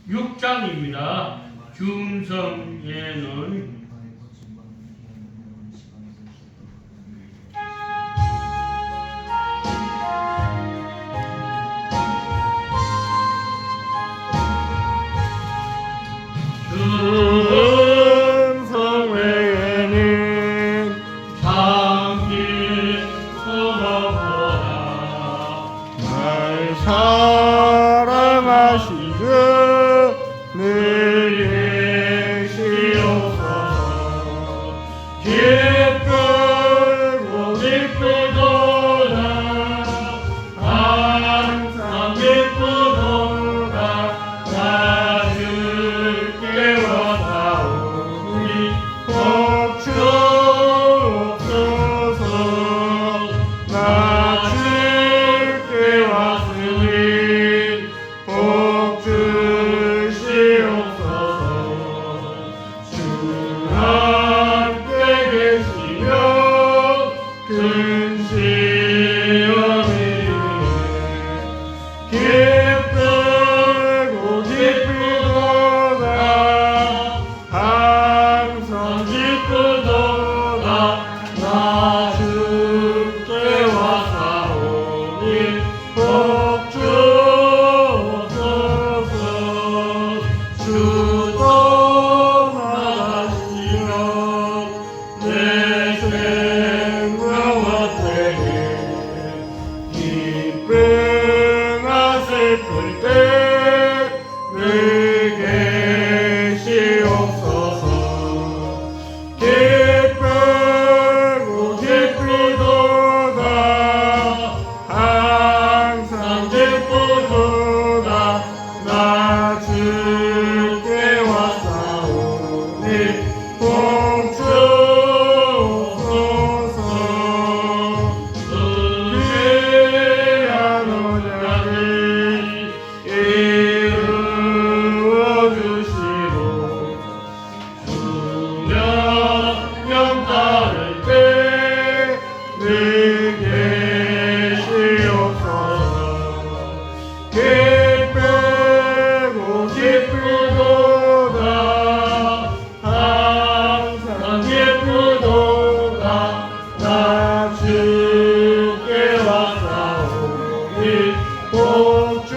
46장입니다. 중성에는 중성에는 참기 서러워라. 날 사랑하시는 늘 계시옵소서. 기쁘고 기쁘도다 항상 기쁘도다 나 주께 왔사오니 복 주옵소서. 나 주께 왔으니 복 주시옵소서. 주 함께 계시며 큰 시험이 기쁘고 기쁘도다 항상 기쁘도다 나 주께 왔사오니 복 주옵소서. 주 떠나가시며 내 생명과 때에 기쁘나 슬플 때 늘 계시옵소서. 기쁘고 기쁘도다 항상 기쁘도다 나 주께 왔사오니 복 주옵소서. 귀한 언약을 이루어 주시고 수명령 따를 때 늘 계시옵소서. 기쁘고 기쁘도다 항상 기쁘도다 나 주께 왔사오니 복 주옵소서.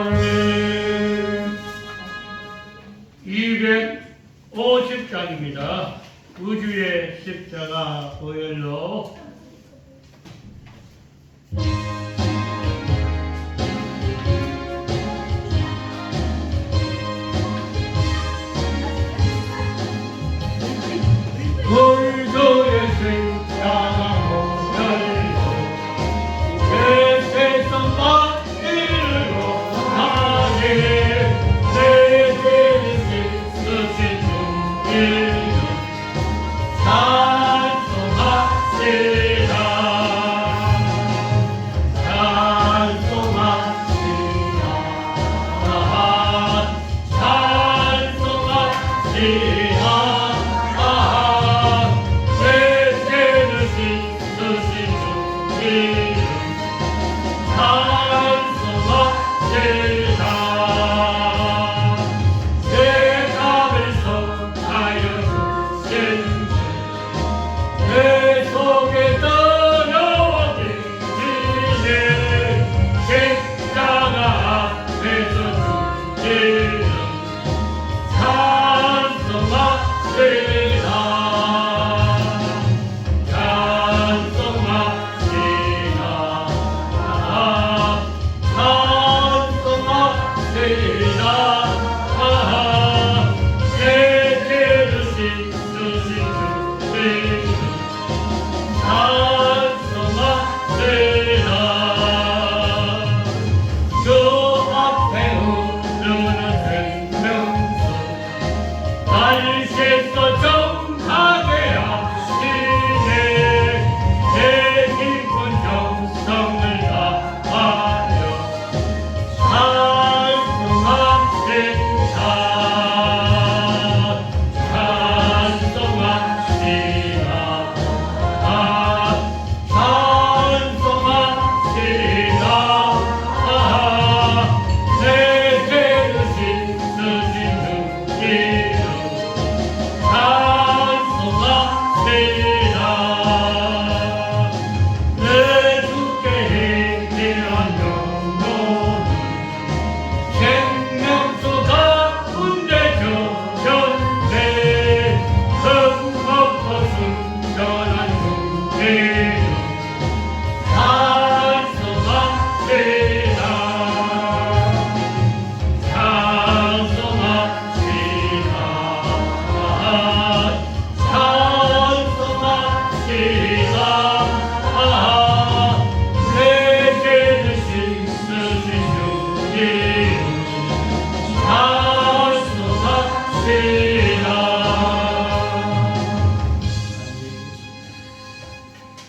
아멘. 250장입니다. 우주의 십자가 보혈로 우주의 십자가 보혈로 내 세상 만일로 하게 내 죄를 씻으신 주님 찬송합시다. 찬송합시다. 찬송합시다. 내 죄를 씻으신 주님 찬송합시다. 내 값을 속하여 주신 내 속에 떨어진 이제 십자가 앞에서 주시는 찬송합시다. 찬송합시다.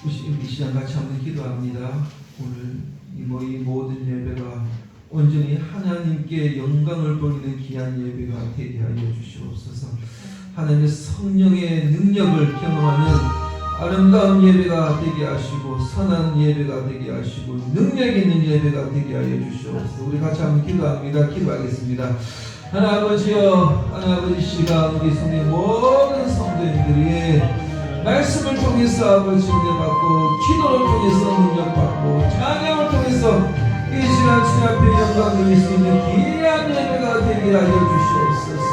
우리 시간 같이 한번 기도합니다. 오늘 이 모든 예배가 온전히 하나님께 영광을 돌리는 귀한 예배가 되게 하여 주시옵소서. 하나님의 성령의 능력을 경험하는 아름다운 예배가 되게 하시고 선한 예배가 되게 하시고 능력 있는 예배가 되게 하여 주시옵소서. 우리 같이 한번 기도합니다. 기도하겠습니다. 하나님 아버지여, 하나님 아버지 시간 우리 성의 모든 성도님들이 말씀을 통해서 아버지 은혜 받고 기도를 통해서 능력 받고 찬양을 통해서 이 시간 주님 앞에 영광 드릴 수 있는 귀한 예배가 되게 하여 주시옵소서.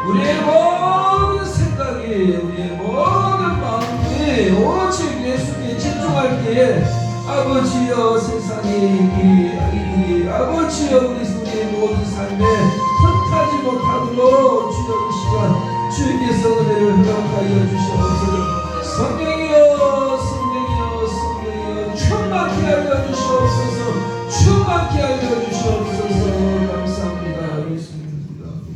우리의 모든 생각이 우리의 모든 마음이 오직 예수께 집중할 때에 아버지여 세상의 이들이 아버지여 우리 성의 모든 삶에 틈타지 못하도록 주여 이 시간 주님께서 은혜를 허락하여 주시옵소서. 성령이여 성령이여 성령이여 충만케 하여 주시옵소서. 충만케 하여 주시옵소서. 감사합니다. 예수님 기도합니다.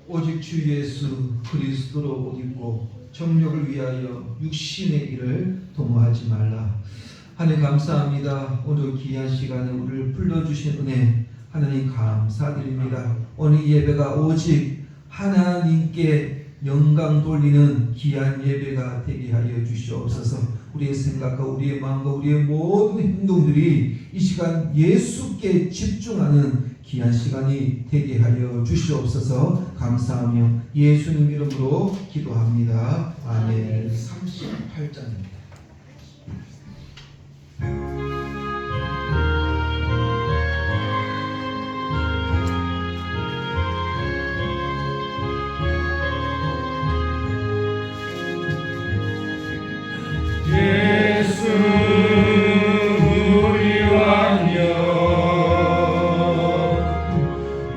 오직 주 예수 그리스도로 옷 입고 정욕을 위하여 육신의 일을 도모하지 말라. 하나님 감사합니다. 오늘 귀한 시간에 우리를 불러주신 은혜 하나님 감사드립니다. 오늘 예배가 오직 하나님께 영광 돌리는 귀한 예배가 되게 하여 주시옵소서. 우리의 생각과 우리의 마음과 우리의 모든 행동들이 이 시간 예수께 집중하는 귀한 시간이 되게 하여 주시옵소서. 감사하며 예수님 이름으로 기도합니다. 아멘. 38장입니다. 예수 우리 왕여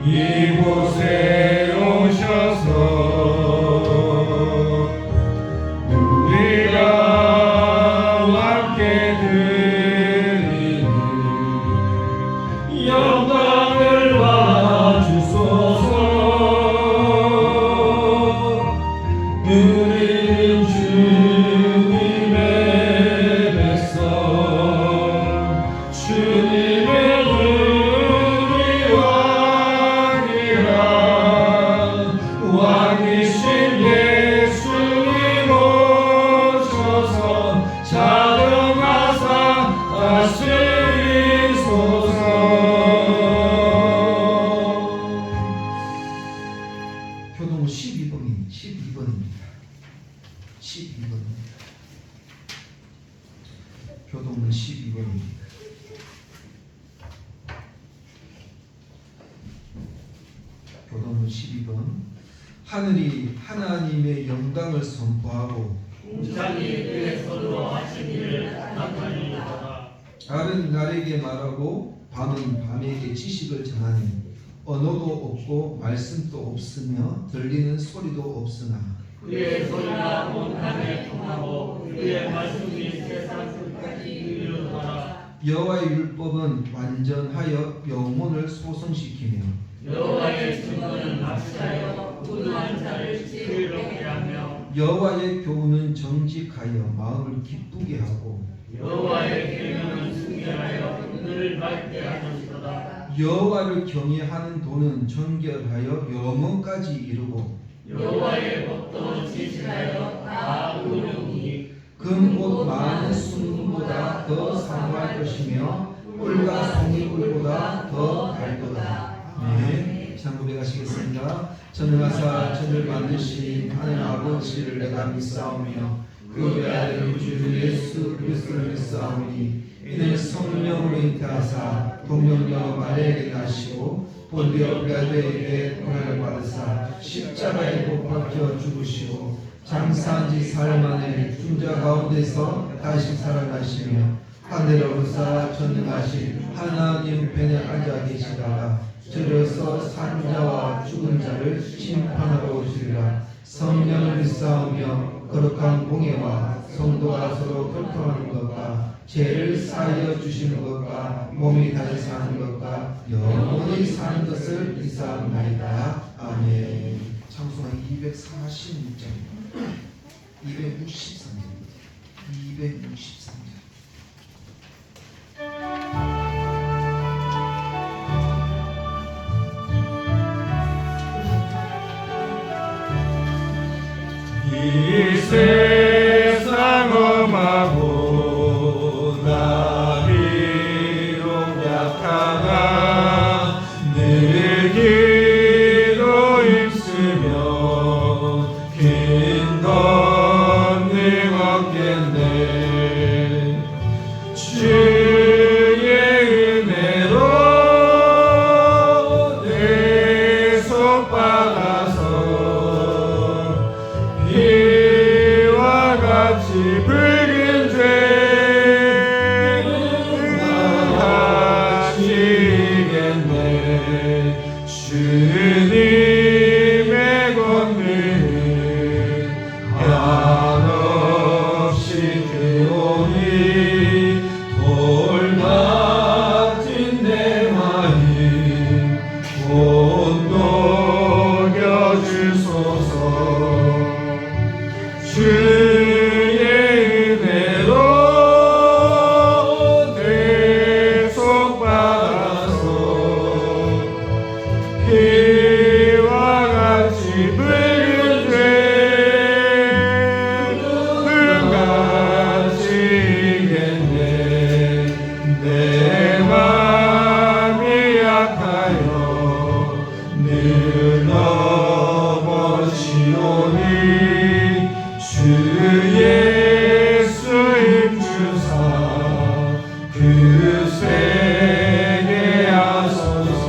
이곳에 오셔서 우리가 함께 드리는 영광을 와주소서. 우리는 주님의 뱃속 주님의 우리 왕이라 왕이신 예수님 오셔서 자정하사 다스리소서. 교동 12번입니다. 12번입니다. 교동은 12번입니다. 교동은 12번. 하늘이 하나님의 영광을 선포하고 공산이 그의 손으로 하신 일을 나타내리라. 날은 날에게 말하고 밤은 밤에게 지식을 전하니 언어도 없고 말씀도 없으며 들리는 소리도 없으나 그의 소리가 온 하늘에 통하고 그의 말씀이 세상 끝까지 이르노라. 여호와의 율법은 완전하여 영혼을 소성시키며 여호와의 증거는 확실하여 분노한 자를 즐겁게 하며 여호와의 교훈은 정직하여 마음을 기쁘게 하고 여호와의 계명은 순결하여 눈을 밝게 하는도다. 여호와를 경외하는 도는 정결하여 영원까지 이르고 여호와의 법도 진실하여 다 의로우니 금옷 많은 순금보다 더 사모할 것이며 꿀과 송이꿀보다 더 달도다. 네, 장구배가시겠습니다. 전능하사 천을 만드신 하늘 아버지를 내가 믿사오며 그 외아들 주 예수 그리스도를 믿사오니 이는 성령으로 잉태하사 동정녀 마리아에게 나시고 본디오 빌라도에게 고난을 받으사 십자가에 못 박혀 죽으시고 장사한 지 사흘 만에 죽자 가운데서 다시 살아나시며 하늘로 오르사 전능하신 하나님 편에 앉아 계시다가 저려서 산 자와 죽은 자를 심판하러 오시리라. 성령을 믿사오며 거룩한 공예와 성도가 서로 교통하는 것과 죄를 사하여 주시는 것과 몸이 다시 사는 것과 영원히 사는 것을 믿사옵나이다. 아멘. 찬송가 246장입니다. 263장 263장 이 세상 험하고 나 비록 약하나 늘 기도 있으며 긴 권능 얻겠네. 주의 은혜로 내 손 받아서 비와 같이 붉은 죄는 하시겠네. 주님의 권능은 한없이 크오니 돌 같은 내 마음 곧 녹여주소서. 주의 은혜로 내 손 받아서 피와 같이 붉은 죄는 가지겠네. 내 맘이 약하여 늘 넘어지오니 주 예수 힘주사 그 세계 하소서.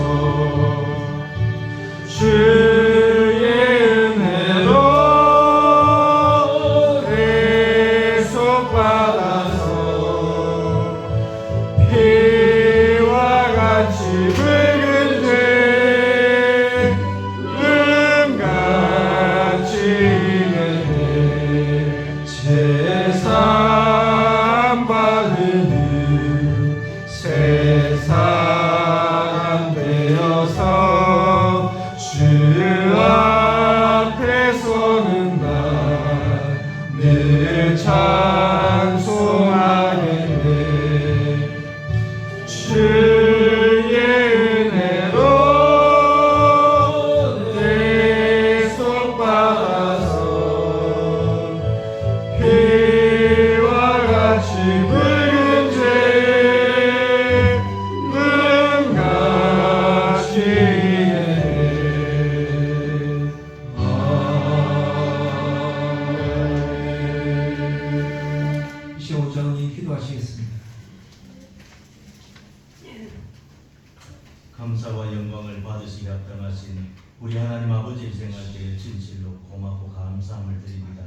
주의 은혜로 내 손 받아서 피와 같이 붉은 죄는 가지겠네. 제사 받으는 새 사람 되어서 주 앞에 서는 날 늘 찬송하겠네. 주의 은혜로 내 손 받아서 피와 같이 붉은 죄는 가시겠네. 아멘. 25장이 기도하시겠습니다. 감사와 영광을 받으시기 합당하신 우리 하나님 아버지 생활에 진실로 고맙고 감사함을 드립니다.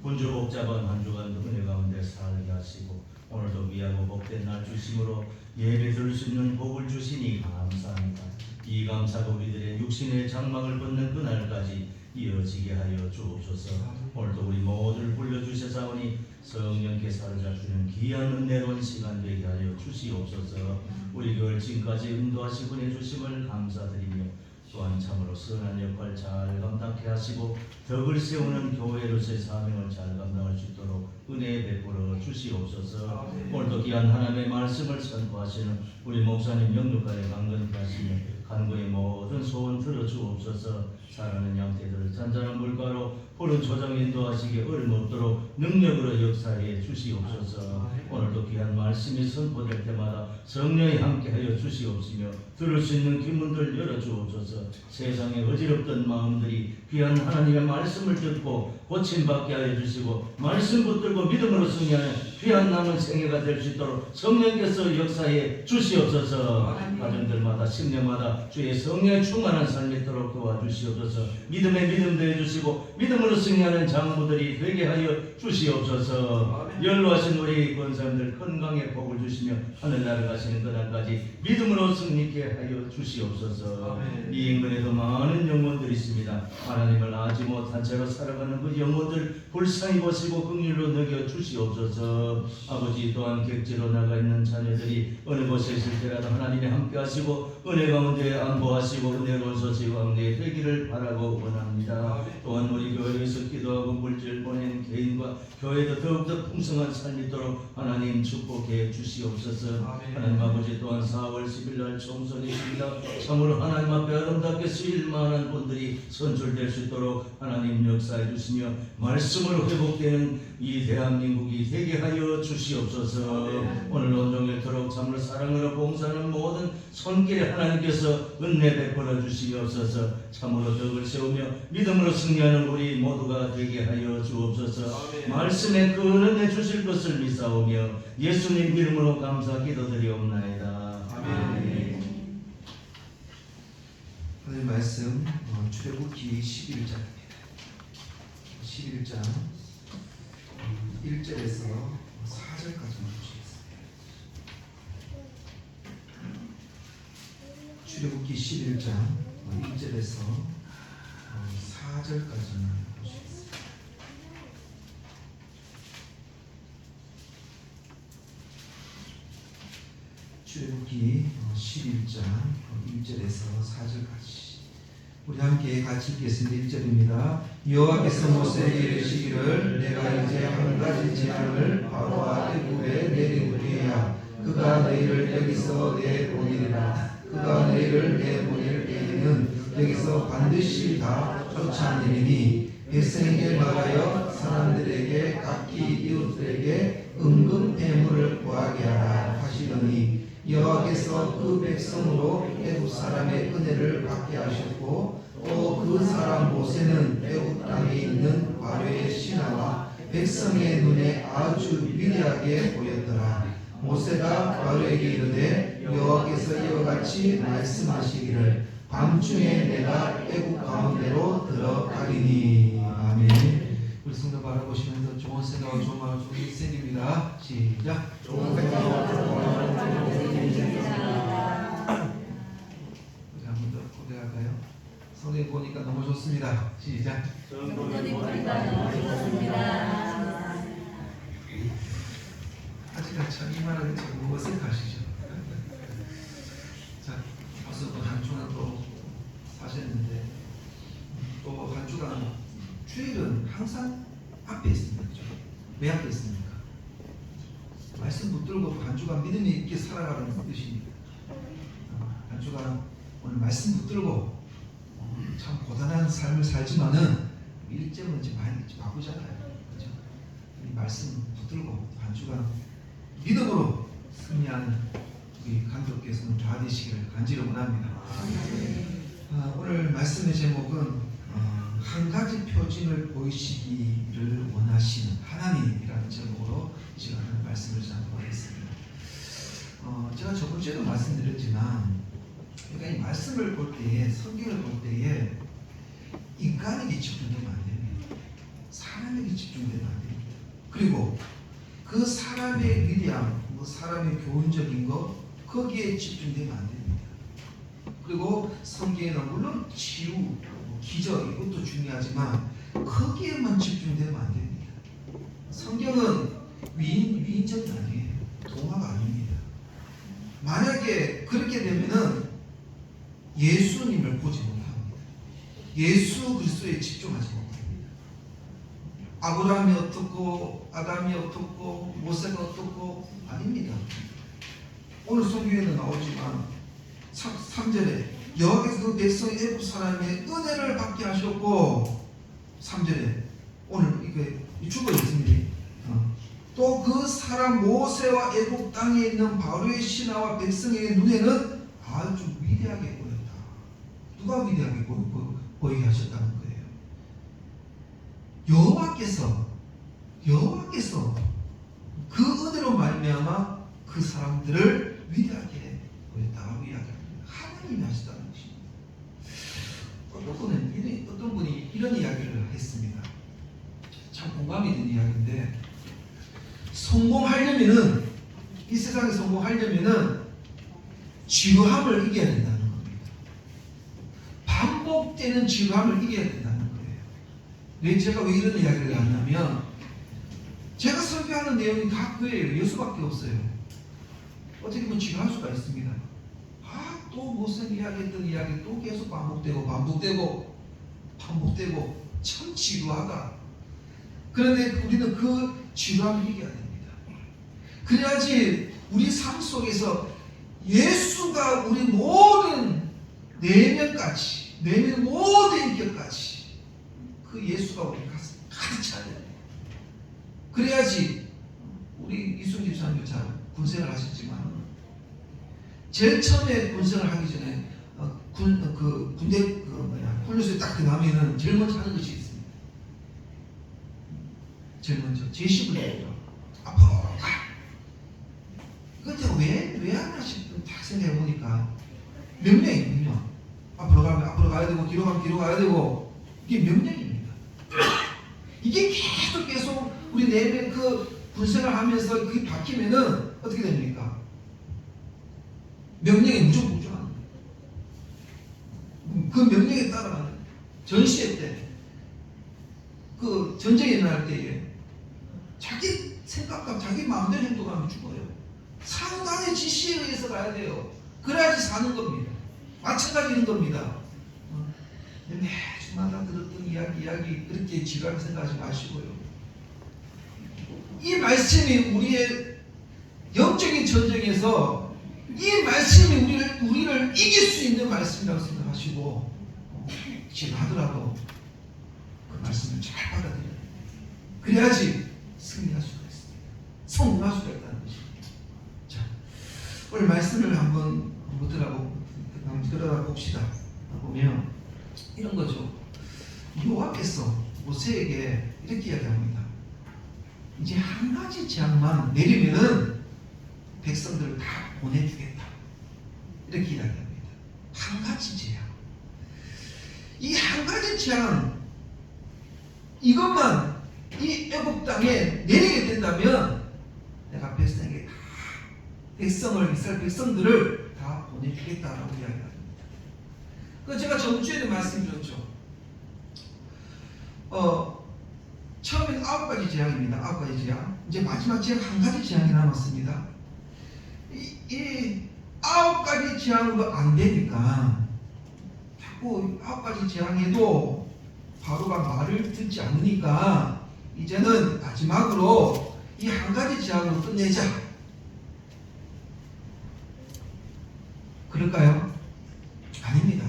군주 복잡한 한 주간도 은혜 가운데 살게 하시고 오늘도 귀하고 복된 날 주심으로 예배 드릴 수 있는 복을 주시니 감사합니다. 이 감사가 우리들의 육신의 장막을 벗는 그날까지 이어지게 하여 주옵소서. 오늘도 우리 모두를 불러주셔사오니 성령께 사로잡히는 귀한 은혜로운 시간 되게 하여 주시옵소서. 우리 교회를 지금까지 인도하시고 내주심을 감사드리며 또한 참으로 선한 역할 잘 감당케 하시고 덕을 세우는 교회로서의 사명을 잘 감당할 수 있도록 은혜 베풀어 주시옵소서. 오늘도 귀한 하나님의 말씀을 선포하시는 우리 목사님 영육간에 강건케 하시며 간구의 모든 소원 들어주옵소서. 사랑하는 양떼들을 잔잔한 물가로 푸른 조정 인도하시기에 어림없도록 능력으로 역사해 주시옵소서. 오늘도 귀한 말씀이 선포될 때마다 성령이 함께하여 주시옵시며 들을 수 있는 귀문들 열어주옵소서. 세상에 어지럽던 마음들이 귀한 하나님의 말씀을 듣고 고침받게 하여 주시고 말씀 붙들고 믿음으로 승리하는 귀한 남은 생애가 될 수 있도록 성령께서 역사해 주시옵소서. 가정들마다 심령마다 주의 성령에 충만한 삶이 있도록 도와주시옵소서. 믿음의 믿음 더해주시고 믿음으로 승리하는 장부들이 되게 하여 주시옵소서. 연로하신 우리 권사님들 건강에 복을 주시며 하늘나라 가시는 그날까지 믿음으로 승리케 하여 주시옵소서. 이 인근에도 많은 영혼들이 있습니다. 하나님을 아지 못한 채로 살아가는 그 영혼들 불쌍히 보시고 긍휼로 넣여 주시옵소서. 아버지 또한 객지로 나가 있는 자녀들이 어느 곳에 있을 때라도 하나님이 함께 하시고 은혜 가운데 안보하시고 은혜로운 소식 가운데 되기를 바라고 원합니다. 또한 우리 교회에서 기도하고 물질 보낸 개인과 교회도 더욱더 풍성한 삶이 있도록 하나님 축복해 주시옵소서. 하나님 아버지 또한 4월 10일 날 총선이 있습니다. 참으로 하나님 앞에 아름답게 쓰일 만한 분들이 선출될 수 있도록 하나님 역사해 주시며 말씀으로 회복되는 이 대한민국이 되게 하여 주시옵소서. 오늘 온종일토록 참으로 사랑으로 봉사하는 모든 손길에 하나님께서 은혜 베풀어 주시옵소서. 참으로 덕을 세우며 믿음으로 승리하는 우리 모두가 되게 하여 주옵소서. 말씀에 그 은혜 주실 것을 믿사오며 예수님 이름으로 감사 기도드리옵나이다. 아멘. 오늘 말씀 출애굽기 11장입니다. 11장 1절에서 4절까지만 보시겠습니다. 출애굽기 11장 1절에서 4절까지만 보시겠습니다. 출애굽기 11장 1절에서 4절까지 우리 함께 같이 읽겠습니다. 1절입니다. 여호와께서 모세에게 이르시기를 내가 이제 한 가지 재앙을 바로와 애굽에 내리우리야. 그가 너희를 여기서 내보내리라. 그가 너희를 내보낼 때에는 여기서 반드시 다 쫓아내리니 백성에게 말하여 사람들에게 각기 이웃들에게 은금 배물을 구하게 하라 하시더니 여호와께서 그 백성으로 애굽 사람의 은혜를 받게 하셨고 또 그 사람 모세는 애굽 땅에 있는 바로의 신하와 백성의 눈에 아주 위대하게 보였더라. 모세가 바로에게 이르되 여호와께서 이와 같이 말씀하시기를 밤중에 내가 애굽 가운데로 들어가리니. 아멘. 우리 성도 바라보시면서 좋은 생각과 좋은 마음 좋은 일생입니다. 시작. 좋은 생각과 좋은 마음 좋은 일생입니다. 우리 한 번 더 고백할까요? 성경 보니까 너무 좋습니다. 시작. 성경이 보니까 너무 좋습니다. 아직까지 참 이 말을 참 어색하시죠? 자, 벌써 또 한 주간 또 사셨는데 또 한 주간 주일은 항상 앞에 있습니다. 그렇죠? 왜 앞에 있습니까? 말씀 붙들고 한 주간 믿음이 있게 살아가는 뜻입니다. 한 주간 오늘 말씀 붙들고 참 고단한 삶을 살지만은 일정은 이제 많이 바꾸잖아요. 그렇죠? 이 말씀 붙들고 한 주간 믿음으로 승리하는 우리 감독께서는 다 되시기를 간절히 원합니다. 오늘 말씀의 제목은 한 가지 표징을 보이시기를 원하시는 하나님이라는 제목으로 이 시간에 말씀을 전하겠습니다. 제가 저번 주에도 말씀드렸지만 그러니까 이 말씀을 볼 때에 성경을 볼 때에 인간에게 집중되면 안 됩니다. 사람에게 집중되면 안 됩니다. 그리고 그 사람의 위대함, 사람의 교훈적인 것 거기에 집중되면 안 됩니다. 그리고 성경에는 물론 치유, 기적 이것도 중요하지만 거기에만 집중되면 안 됩니다. 성경은 위인전이 아니에요. 동화가 아닙니다. 만약에 그렇게 되면은 예수님을 보지 못합니다. 예수 그리스도에 집중하지 못합니다. 아브라함이 어떻고 아담이 어떻고 모세가 어떻고 아닙니다. 오늘 성경에는 나오지만 3절에 여호와께서 그 백성 애굽 사람의 은혜를 받게 하셨고 3절에 오늘 이거 주어 있습니다. 또 그 사람 모세와 애굽 땅에 있는 바로의 신하와 백성의 눈에는 아주 위대하게 보였다. 누가 위대하게 보이게 하셨다는 거예요? 여호와께서 그 은혜로 말미암아 그 사람들을 위대하게 보였다고 이야기합니다. 하나님이 하셨다는 것입니다. 어떤 분이 이런 이야기를 했습니다. 참 공감이 되는 이야기인데, 성공하려면은, 이 세상에 성공하려면은 지루함을 이겨야 된다는 겁니다. 반복되는 지루함을 이겨야 된다는 거예요. 제가 왜 이런 이야기를 하냐면, 제가 설교하는 내용이 다 그거예요. 예수밖에 없어요. 어떻게 보면 지루할 수가 있습니다. 또 무슨 이야기했던 이야기 또 계속 반복되고 참 지루하다. 그런데 우리는 그 지루함을 이겨야 됩니다. 그래야지 우리 삶 속에서 예수가 우리 모든 내면까지, 내면 모든 인격까지 그 예수가 우리 가슴 가득 차야 돼요. 그래야지. 우리 이순기 집사님도 잘 군생을 하셨지만 제일 처음에 군생을 하기 전에 군대 훈련소에 딱 들어가면은 제일 먼저 하는 것이 있습니다. 제일 먼저 제시를 해요. 앞으로 가. 근데 왜 하나 싶은 딱 생각해 보니까 명령. 앞으로 가야 되고 뒤로 가면 뒤로 가야 되고, 이게 명령입니다. 이게 계속 우리 내면 그 군생을 하면서 그게 바뀌면은 어떻게 됩니까? 명령에 무조건 무조하는 거예요. 그 명령에 따라가는. 전시회 때, 그 전쟁이 일어날 때에 자기 생각과 자기 마음대로 행동하면 죽어요. 상단의 지시에 의해서 가야 돼요. 그래야지 사는 겁니다. 마찬가지인 겁니다. 매주마다 들었던 이야기 그렇게 지루하게 생각하지 마시고요. 이 말씀이 우리의 영적인 전쟁에서 이 말씀이 우리를 이길 수 있는 말씀이라고 생각하시고, 지루하더라도 그 말씀을 잘 받아들여야 돼요. 그래야지 승리할 수가 있습니다. 성공할 수가 있다는 것입니다. 자, 오늘 말씀을 한번 들어봅시다. 보면 이런 거죠. 여호와께서 모세에게 이렇게 이야기합니다. 이제 한 가지 재앙만 내리면은 백성들을 다 보내주겠다. 이렇게 이야기합니다. 한 가지 재앙. 이 한 가지 재앙, 이것만 이 애굽 땅에 내리게 된다면 내가 이스라엘 백성들을 다 보내주겠다라고 이야기합니다. 그 제가 전주에도 말씀드렸죠. 처음에는 9가지 재앙입니다. 9가지 재앙. 이제 마지막 재앙 한 가지 재앙이 남았습니다. 이 9가지 재앙으로 안 되니까 자꾸 9가지 재앙에도 바로가 말을 듣지 않으니까 이제는 마지막으로 이 한 가지 재앙으로 끝내자. 그럴까요? 아닙니다.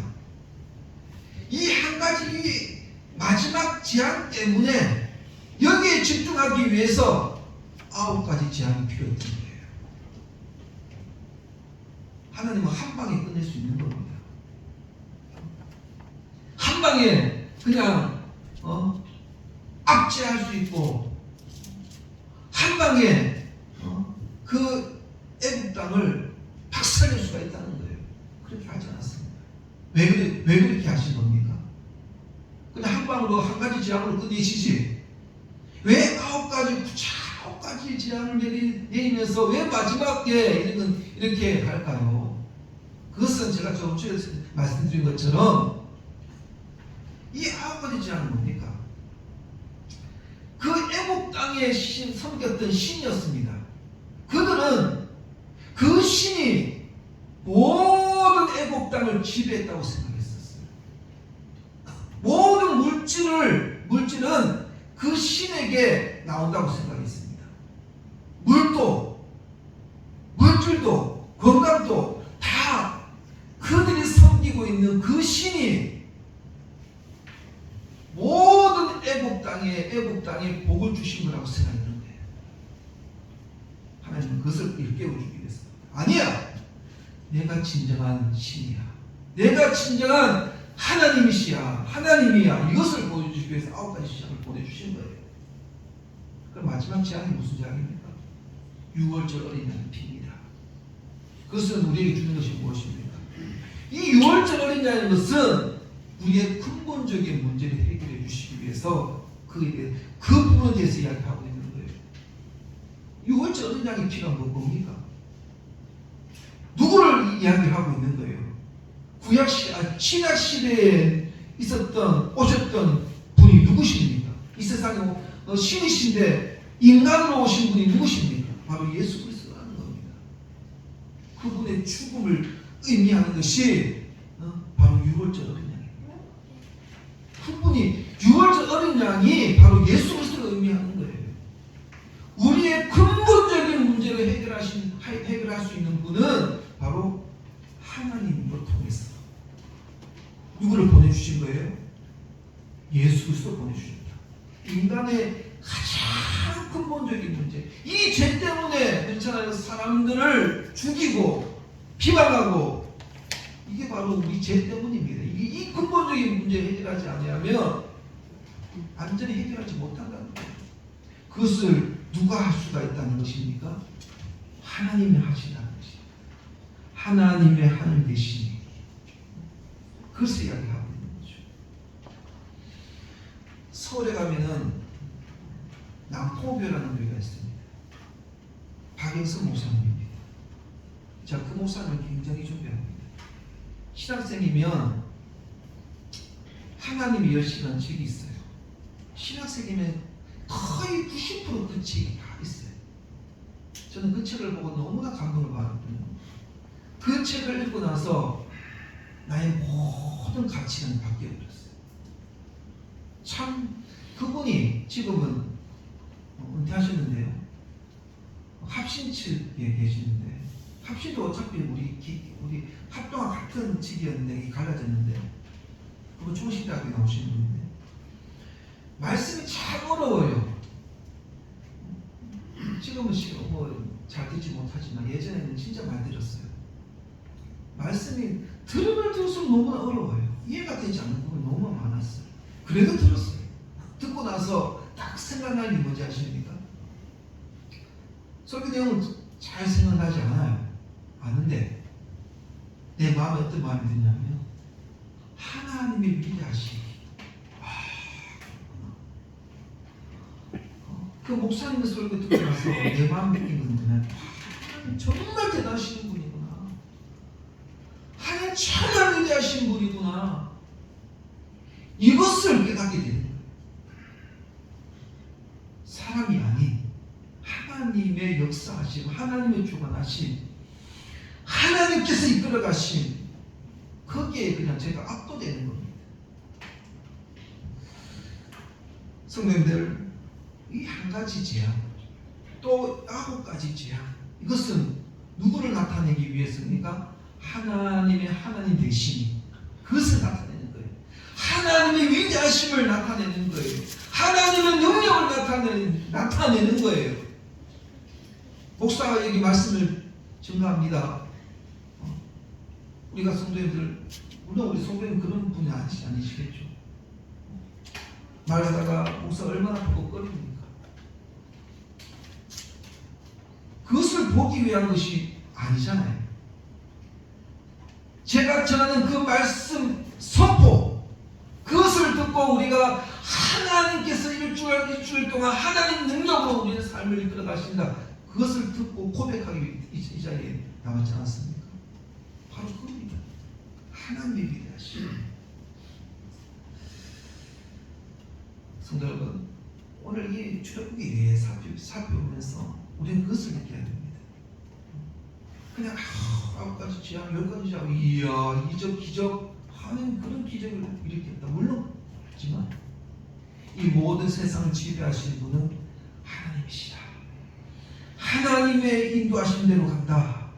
이 한 가지 마지막 재앙 때문에 여기에 집중하기 위해서 9가지 재앙이 필요했던 거예요. 하나님은 한 방에 끝낼 수 있는 겁니다. 한 방에 그냥 압제할 수 있고, 한 방에 그 애굽 땅을 박살낼 수가 있다는 거예요. 그렇게 하지 않았습니다. 왜 그렇게 하신 겁니까? 그냥 한 방으로 한 가지 재앙으로 끝내시지, 왜 9가지 재앙을 내리면서 왜 마지막에 이렇게 할까요? 그것은 제가 좀 전에 말씀드린 것처럼 이 9가지 재앙은 뭡니까? 그 애국 땅에 섬겼던 신이었습니다. 그들은 그 신이 모든 애국 땅을 지배했다고 생각했었어요. 모든 물질은 그 신에게 나온다고 생각했습니다. 물질도 건강도 다 그들이 섬기고 있는 그 신이 모든 애국 땅에 복을 주신 거라고 생각했는 거예요. 하나님은 그것을 일깨워주기 위해서 아니야. 내가 진정한 신이야. 내가 진정한 하나님이야. 이것을 보여주기 위해서 9가지 재앙을 보내주신 거예요. 그럼 마지막 재앙이 무슨 재앙입니까? 6월절 어린 양의 피입니다. 그것은 우리에게 주는 것이 무엇입니까? 이 6월절 어린 양의 것은 우리의 근본적인 문제를 해결해 주시기 위해서 그 부분에 대해서 이야기하고 있는 거예요. 6월절 어린 양의 피가 뭡니까? 누구를 이야기하고 있는 거예요? 신약 시대에 오셨던 분이 누구십니까? 이 세상에 신이신데 인간으로 오신 분이 누구십니까? 바로 예수 그리스도라는 겁니다. 그분의 죽음을 의미하는 것이 바로 6월절 어린 양입니다. 그분이 6월절 어린 양이 바로 예수 그리스도를 의미하는 거예요. 우리의 근본적인 문제를 해결할 수 있는 분은 바로 하나님으로 통해서 누구를 보내주신 거예요? 예수 그리스도 보내주십니다. 인간의 가장 근본적인 문제, 이 죄 때문에 그렇잖아요. 사람들을 죽이고 비방하고, 이게 바로 우리 죄 때문입니다. 이 근본적인 문제를 해결하지 않으면 완전히 해결하지 못한다는 거예요. 그것을 누가 할 수가 있다는 것입니까? 하나님이 하신다는 것입니다. 하나님의 하늘 되시니 그것을 이야기하고 있는 거죠. 서울에 가면은 남포교라는 교회가 있습니다. 박영선 목사님입니다. 자, 그 목사님을 굉장히 존경합니다. 신학생이면 하나님이 여시는 책이 있어요. 신학생이면 거의 90% 그 책이 다 있어요. 저는 그 책을 보고 너무나 감동을 받았거든요. 그 책을 읽고 나서 나의 모든 가치는 바뀌어버렸어요. 참, 그분이 지금은 은퇴하셨는데요. 합신 측에 계시는데, 합신도 어차피 우리 합동과 같은 직이었는데 갈라졌는데, 그분 중시대학에 나오신 분인데 말씀이 참 어려워요. 지금은 잘 듣지 못하지만 예전에는 진짜 많이 들었어요. 말씀이 들으면 들을수록 너무나 어려워요. 이해가 되지 않는 부분이 너무 많았어요. 그래도 들었어요. 듣고 나서 딱 생각나는 게 뭔지 아십니까? 설교 내용은 잘 생각나지 않은데 내 마음에 어떤 마음이 드냐면 하나님의 위대하심이, 그 목사님의 설교 듣고 나서 내 마음 느낀 건 뭐냐면 하나님 정말 대단하신 분이구나. 하나님 정말 위대하신 분이구나. 이것을 깨닫게 되는 거예요. 사람이 아닌 하나님의 역사하심, 하나님의 주관하심, 하나님께서 이끌어가심, 거기에 그냥 제가 압도되는 겁니다. 성도님들, 이 한 가지 재앙, 또 9가지 재앙, 이것은 누구를 나타내기 위해서입니까? 하나님의 하나님 되심이, 그것을 나타내는 거예요. 하나님의 위대하심을 나타내는 거예요. 하나님의 능력을 나타내는 거예요. 목사가 여기 말씀을 증거합니다. 우리가 성도님들, 물론 우리 성도님 그런 분이 아니시겠죠. 말하다가 목사가 얼마나 버벅거립니까? 그것을 보기 위한 것이 아니잖아요. 제가 전하는 그 말씀 선포, 그것을 듣고 우리가 하나님께서 일주일 동안 하나님 능력으로 우리의 삶을 이끌어 가신다, 그것을 듣고 고백하기 이 자리에 남았지 않았습니까? 바로 그겁니다. 하나님의 위대하심. 성도 여러분, 오늘 이 출애굽기 왜 살펴보면서 우리는 그것을 느껴야 됩니다. 그냥 9가지 지향, 10가지 지향, 이야 이적 기적 하는 그런 기적을 일으켰다. 물론 하지만 이 모든 세상을 지배하시는 분은 하나님이시다. 하나님의 인도하신 대로 간다.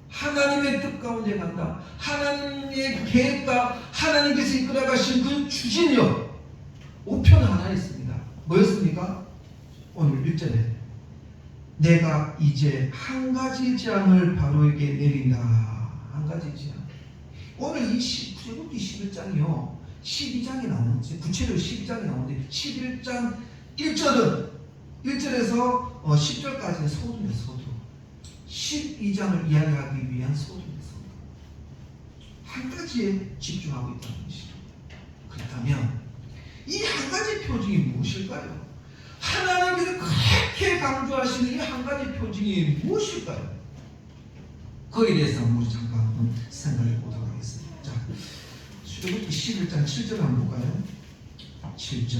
하나님의 뜻 가운데 간다. 하나님의 계획과 하나님께서 이끌어가신 그 추진력, 우편은 하나 있습니다. 뭐였습니까? 오늘 1절에 내가 이제 한 가지 재앙을 바로에게 내린다. 한 가지 재앙. 오늘 이 출애굽기 11장이요 12장이 나오는데, 구체적으로 12장이 나오는데 11장 1절에서 10절까지는 서두입니다. 서두. 12장을 이야기하기 위한 서두입니다. 서두. 한 가지에 집중하고 있다는 것이죠. 그렇다면 이 한 가지 표징이 무엇일까요? 하나님께서 그렇게 강조하시는 이 한 가지 표징이 무엇일까요? 거기에 대해서 우리 잠깐 생각해 보도록 하겠습니다. 자, 출애굽기 11장 7절 한번 볼까요? 7절.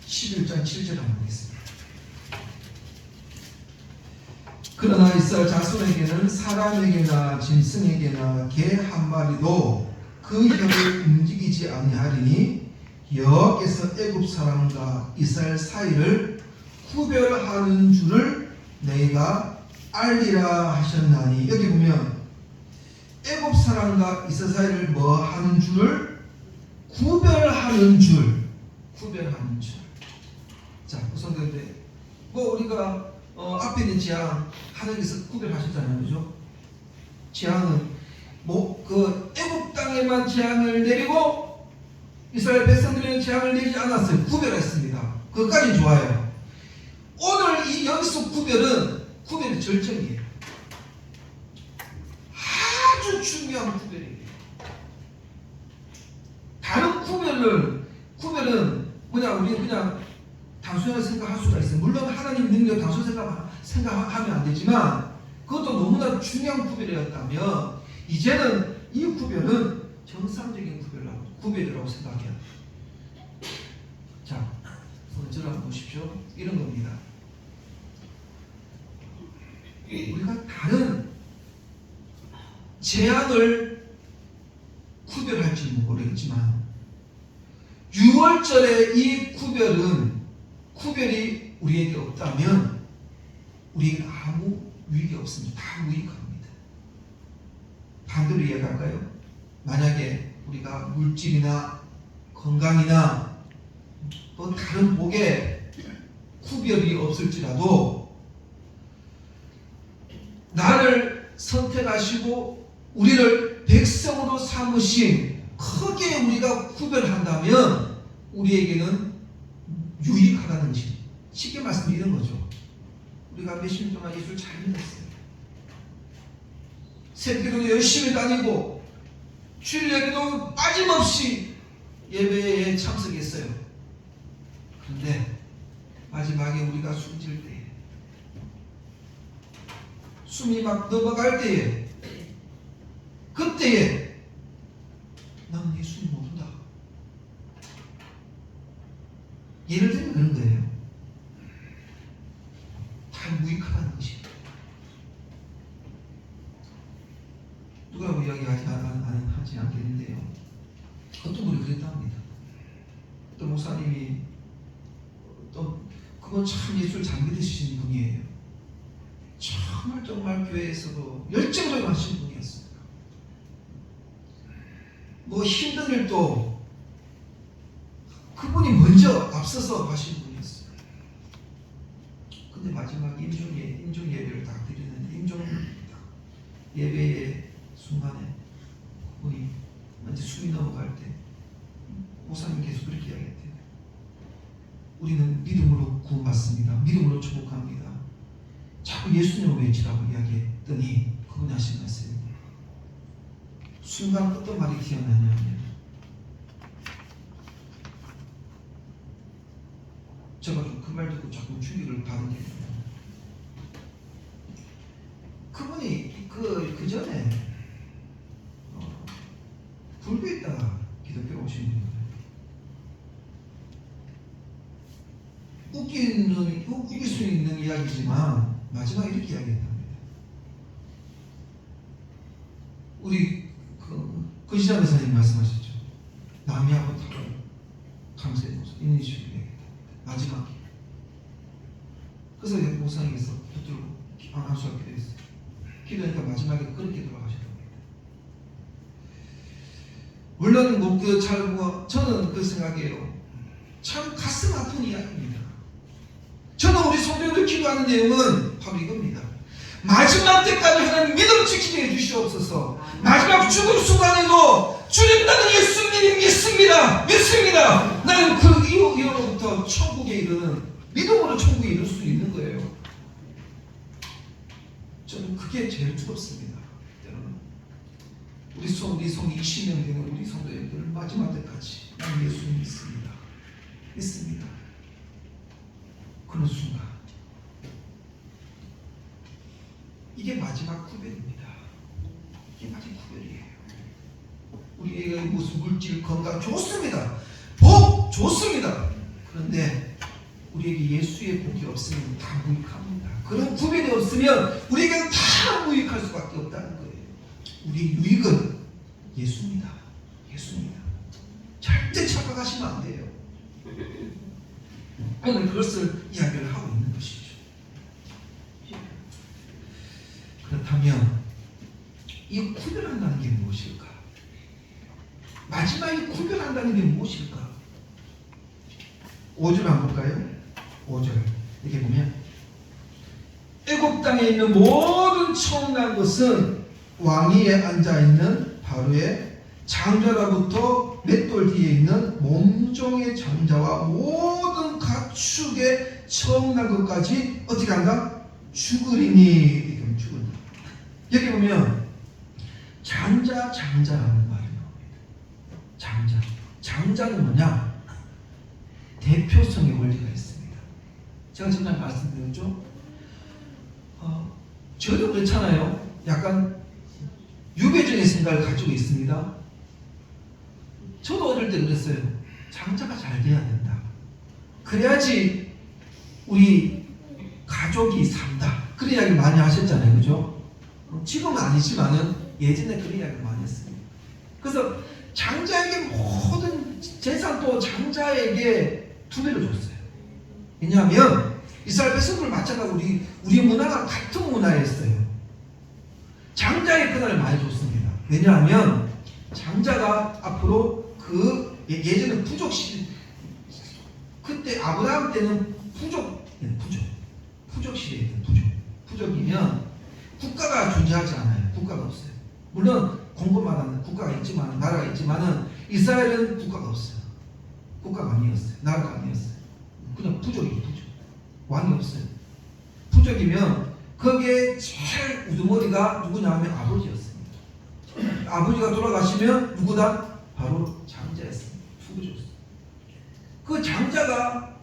11장 7절 한번 보겠습니다. 그러나 이스라엘 자손에게는 사람에게나 짐승에게나 개 한 마리도 그 혀를 움직이지 아니하리니 여호와께서 애굽 사람과 이스라엘 사이를 구별하는 줄을 내가 알리라 하셨나니, 여기 보면 애굽 사람과 이스라엘 사이를 뭐 하는 줄을 구별하는 줄. 자, 우선 그런데 뭐 우리가 앞에 있는 재앙 하나님께서 구별하셨잖아요, 그죠? 재앙은 뭐 그 애굽 땅에만 재앙을 내리고 이스라엘 백성들에는 재앙을 내리지 않았어요. 구별했습니다. 그것까지는 좋아요. 오늘 이 여기서 구별의 절정이에요. 아주 중요한 구별이에요. 다른 구별은 뭐냐, 우리 그냥 단순하게 생각할 수가 있어요. 물론 하나님 능력 단순히 생각하면 안 되지만 그것도 너무나 중요한 구별이었다면 이제는 이 구별은 정상적인 구별이라고 생각해요. 자, 먼저 한번 보십시오. 이런 겁니다. 우리가 다른 재앙을 구별할지는 모르겠지만 6월절의 이 구별이 우리에게 없다면 우리에게 아무 유익이 없습니다. 다 무익합니다. 반대로 이야기할까요? 만약에 우리가 물질이나 건강이나 또 다른 복에 구별이 없을지라도 나를 선택하시고 우리를 백성으로 삼으신 크게 우리가 구별한다면 우리에게는 유익하다는 것. 쉽게 말씀드리는 이런 거죠. 우리가 몇십 년 동안 예수를 잘 믿었어요. 새벽에도 열심히 다니고 주일에도 빠짐없이 예배에 참석했어요. 그런데 마지막에 우리가 숨질 때에, 숨이 막 넘어갈 때에, 그때에 나는 예수님 모른다. 예를 들면 그런 거예요. 다 무익하다는 것이. 누가 뭐 이야기하지 않겠는데요. 어떤 분이 그랬답니다. 어떤 목사님이 그건 참 예수를 잘 믿으시는 분이에요. 정말 교회에서도 열정적으로 하시는 분이었어요. 뭐 힘든 일도 그분이 먼저 앞서서 하시는 분이었어요. 근데 마지막 임종 예배를 딱 드리는데 임종 예배의 순간에 그분이 먼저 숨이 넘어갈 때 목사님 계속 그렇게 이야기했대요. 우리는 믿음으로 구원받습니다. 믿음으로 축복합니다. 자꾸 예수님을 외치라고 이야기했더니 그분이 하신 말씀입니다. 순간 어떤 말이 기억나냐면, 제가 좀 그 말 듣고 자꾸 충격을 받은 게 있어요. 그분이 그 전에 불교에 있다가 기독교로 오신 분이에요. 웃길 수 있는 이야기지만 마지막에 이렇게 이야기했답니다. 우리 근시장 의사님 말씀하셨죠. 남이하고 타로 감사해서 이런 식으로 얘기했답니다. 마지막에. 그래서 목사님께서 붙들고 안 수가 기도했어요. 기도하니까 마지막에 그렇게 돌아가셨답니다. 물론 저는 그 생각이에요. 참 가슴 아픈 이야기입니다. 저는 우리 성도들 기도하는 내용은 바로 이겁니다. 마지막 때까지 하나님 믿음 지키게 해주시옵소서. 마지막 죽을 순간에도 주님 나는 예수님 믿습니다. 나는 그 이후로부터 천국에 이르는 믿음으로 천국에 이룰 수 있는 거예요. 저는 그게 제일 두렵습니다. 여러분, 우리 성 20명 되는 우리 성도들 마지막 때까지 나는 예수님 믿습니다. 그런 순간 이게 마지막 구별입니다. 이게 마지막 구별이에요. 우리에게 무슨 물질, 건강 좋습니다. 복 좋습니다. 그런데 우리에게 예수의 복이 없으면 다 무익합니다. 그런 구별이 없으면 우리에게는 다 무익할 수밖에 없다는 거예요. 우리 유익은 예수입니다. 절대 착각하시면 안 돼요. 오늘 그것을 이야기를 하고 있는 것이죠. 그렇다면 이 구별한다는 게 무엇일까? 마지막에 구별한다는 게 무엇일까? 5절 한번 볼까요? 5절 이렇게 보면 애굽 땅에 있는 모든 청난 것은 왕위에 앉아있는 바로의 장자로부터 맷돌 뒤에 있는 몸종의 장자와 모든 가축의 청난 것까지 어떻게 한다? 죽으리니. 여기 보면 장자라는 말이 나옵니다. 장자는 뭐냐? 대표성의 원리가 있습니다. 제가 지금 말씀드렸죠. 저도 그렇잖아요. 약간 유배적인 생각을 가지고 있습니다. 저도 어릴 때 그랬어요. 장자가 잘 돼야 된다. 그래야지 우리 가족이 산다. 그런 이야기 많이 하셨잖아요. 그죠? 지금은 아니지만은 예전에 그런 이야기를 많이 했습니다. 그래서 장자에게 모든 재산도 장자에게 2배를 줬어요. 왜냐하면 이스라엘 백성들 마찬가지로 우리 문화가 같은 문화였어요. 장자의 그날을 많이 줬습니다. 왜냐하면 장자가 앞으로 예전에 부족 시대, 그때 아브라함 때는 부족 시대였던 부족이면 국가가 존재하지 않아요. 국가가 없어요. 물론 공급만 국가가 있지만, 나라가 있지만은 이스라엘은 국가가 없어요. 국가가 아니었어요. 나라가 아니었어요. 그냥 부족이에요. 왕이 없어요. 부족이면 거기에 제일 우두머리가 누구냐 하면 아버지였습니다. 아버지가 돌아가시면 누구다? 바로 장자였습니다. 부족이었어요. 그 장자가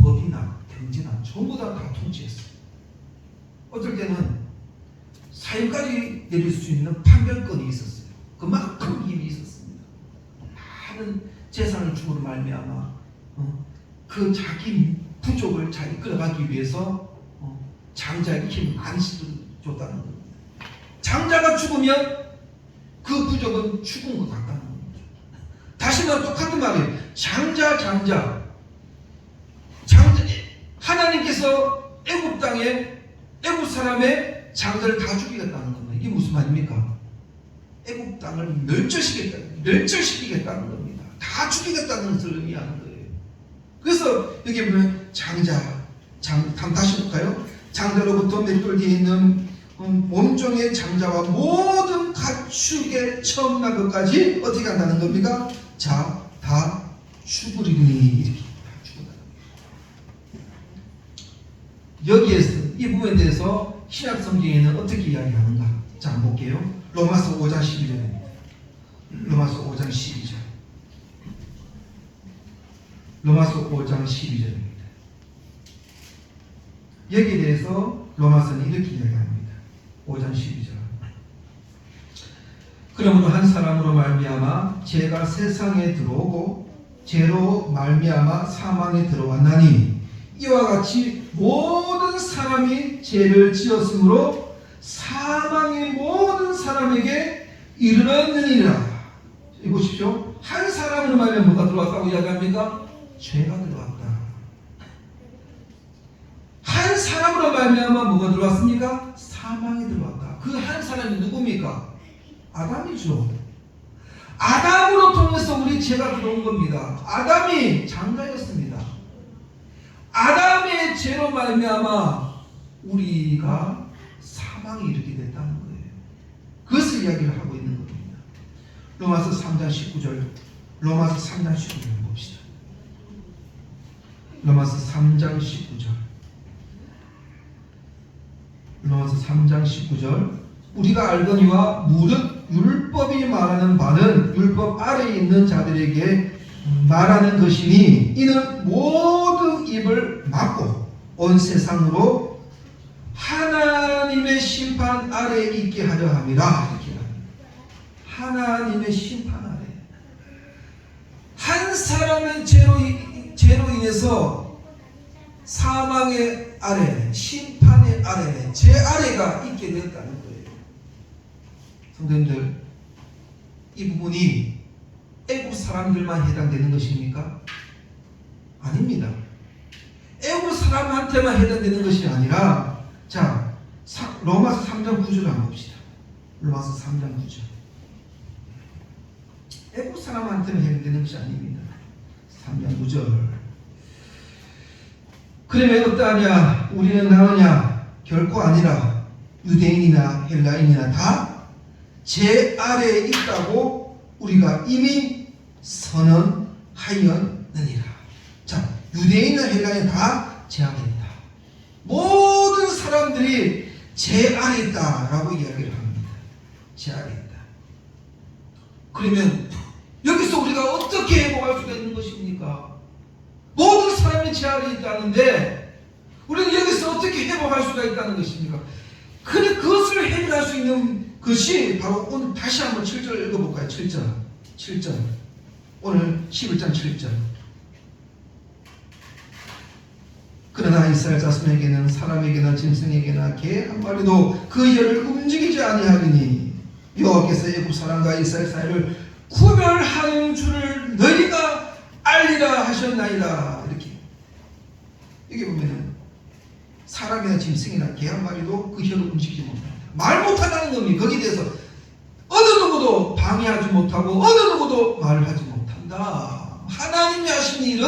법이나 경제나 전부 다 통치했어요. 어떨 때는 사형까지 내릴 수 있는 판결권이 있었어요. 그만큼 힘이 있었습니다. 많은 재산을 줌으로 말미암아 그 자기 부족을 잘 이끌어가기 위해서 장자에게 힘을 많이 줬다는 겁니다. 장자가 죽으면 그 부족은 죽은 것 같다는 겁니다. 다시 말해 똑같은 말이에요. 장자. 하나님께서 애굽 땅에 애굽 사람의 장자를 다 죽이겠다는 겁니다. 이게 무슨 말입니까? 애굽 땅을 멸절시키겠다는 겁니다. 다 죽이겠다는 것을 의미하는 거예요. 그래서 여기 보면 다시 볼까요? 장자로부터 맷돌 뒤에 있는 몸종의 장자와 모든 가축의 처음 난 것까지 어떻게 한다는 겁니까? 자, 다 죽으리니. 이렇게 다 죽는다는 거예요. 여기에서 이 부분에 대해서 신약 성경에는 어떻게 이야기하는가? 자, 한번 볼게요. 로마서 5장 12절입니다. 로마서 5장 12절. 로마서 5장 12절입니다. 여기에 대해서 로마서는 이렇게 이야기합니다. 5장 12절. 그러므로 한 사람으로 말미암아 죄가 세상에 들어오고 죄로 말미암아 사망에 들어왔나니 이와 같이 모든 사람이 죄를 지었으므로 사망이 모든 사람에게 이르렀느니라. 보십시오. 한 사람으로 말하면 뭐가 들어왔다고 이야기합니까? 죄가 들어왔다. 한 사람으로 말미암아 뭐가 들어왔습니까? 사망이 들어왔다. 그 한 사람이 누굽니까? 아담이죠. 아담으로 통해서 우리 죄가 들어온 겁니다. 아담이 장자였습니다. 아담의 죄로 말미암아 우리가 사망이 이르게 됐다는 거예요. 그것을 이야기를 하고 있는 겁니다. 로마서 3장 19절, 로마서 3장 19절 봅시다. 로마서 3장 19절, 로마서 3장 19절. 우리가 알거니와 무릇 율법이 말하는 바는 율법 아래에 있는 자들에게 말하는 것이니 이는 모든 입을 막고 온 세상으로 하나님의 심판 아래에 있게 하려 함이라. 이렇게 합니다. 하나님의 심판 아래. 한 사람의 죄로 인해서 사망의 아래, 심판의 아래, 죄 아래가 있게 되었다는 거예요. 성도님들, 이 부분이 애국 사람들만 해당되는 것입니까? 아닙니다. 애국 사람한테만 해당되는 것이 아니라, 자, 로마서 3장 9절 한번 봅시다. 로마서 3장 9절. 애국 사람한테만 해당되는 것이 아닙니다. 3장 9절. 그러면 어떠하냐? 우리는 나으냐? 결코 아니라 유대인이나 헬라인이나 다 죄 아래에 있다고 우리가 이미 선언하였느니라. 자, 유대인이나 헬라인 다 죄 아래에 있다. 모든 사람들이 죄 아래에 있다라고 이야기를 합니다. 죄 아래에 있다. 그러면 여기서 우리가 어떻게 회복할 수가 있는 것입니까? 모든 사람이 죄 아래에 있다는데 우리는 여기서 어떻게 회복할 수가 있다는 것입니까? 근데 그것을 해결할 수 있는 것이 바로 오늘 다시 한번 7절 읽어볼까요? 7절. 오늘 11장 7절. 그러나 이스라엘 자손에게는 사람에게나 짐승에게나 개 한 마리도 그 열을 움직이지 아니하리니 여호와께서 애굽 사람과 이스라엘 사이를 구별하는 줄을 너희가 알리라 하셨나이다. 이렇게 여기 보면은 사람이나 짐승이나 개 한 마리도 그 혀를 움직이지 못한다. 말 못한다는 겁니다. 거기에 대해서 어느 누구도 방해하지 못하고 어느 누구도 말을 하지 못한다. 하나님이 하신 일은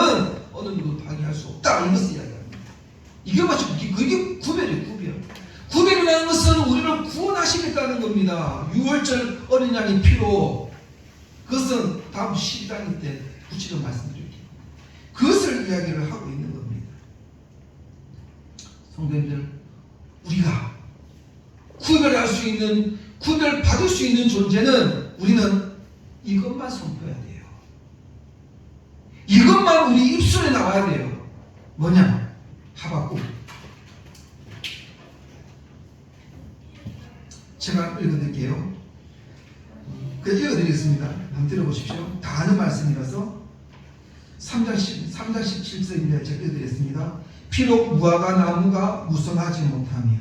어느 누구도 방해할 수 없다. 이것을 이야기합니다. 이게 마치 그게 구별이에요. 구별. 구별이라는 것은 우리를 구원하시겠다는 겁니다. 6월절 어린 양의 피로. 그것은 다음 12장 때 구체적으로 말씀드릴게요. 그것을 이야기를 하고 있는 겁니다. 성도님들, 우리가 구별할 수 있는, 구별받을 수 있는 존재는 우리는 이것만 선포해야 돼요. 이것만 우리 입술에 나와야 돼요. 뭐냐? 하박국. 제가 읽어드릴게요. 읽어드리겠습니다. 한번 들어보십시오. 다 아는 말씀이라서 3장 17절입니다. 제가 읽어드리겠습니다. 비록 무화과 나무가 무성하지 못하며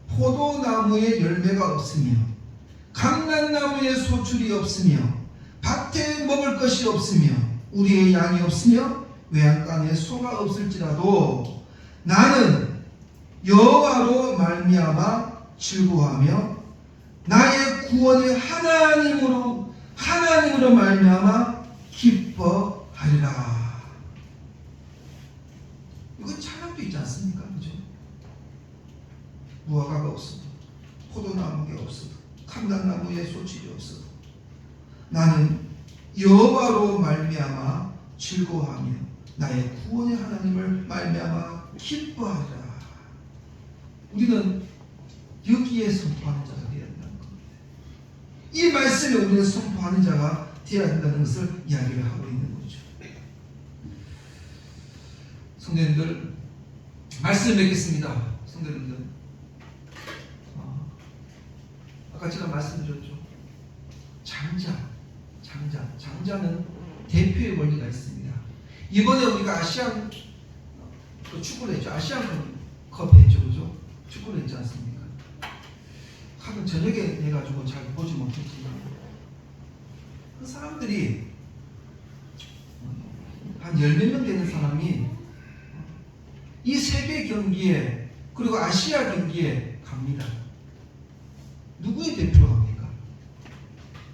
포도나무에 열매가 없으며 감람나무에 소출이 없으며 밭에 먹을 것이 없으며 우리의 양이 없으며 외양간에 소가 없을지라도 나는 여호와로 말미암아 즐거워하며 나의 구원의 하나님으로 말미암아 기뻐하리라. 이건 찬양도 있지 않습니까? 그죠? 무화과가 없어도 포도나무가 없어도 감람나무에 소출이 없어도 나는 여호와로 말미암아 즐거워하며 나의 구원의 하나님을 말미암아 기뻐하리라. 우리는 여기에 선포하는 자가 되어야 된다는 겁니다. 이 말씀에 우리는 선포하는 자가 되어야 된다는 것을 이야기를 하고 있는 거죠. 성도님들, 말씀을 맺겠습니다. 성도님들, 아까 제가 말씀드렸죠. 장자는 대표의 원리가 있습니다. 이번에 우리가 아시안 또 축구를 했죠. 아시안컵 했죠, 그죠? 축구를 했지 않습니까? 하긴 저녁에 해가지고 잘 보지 못했지만 그 사람들이 한 10몇 명 되는 사람이 이 세계 경기에 그리고 아시아 경기에 갑니다. 누구의 대표로 갑니까?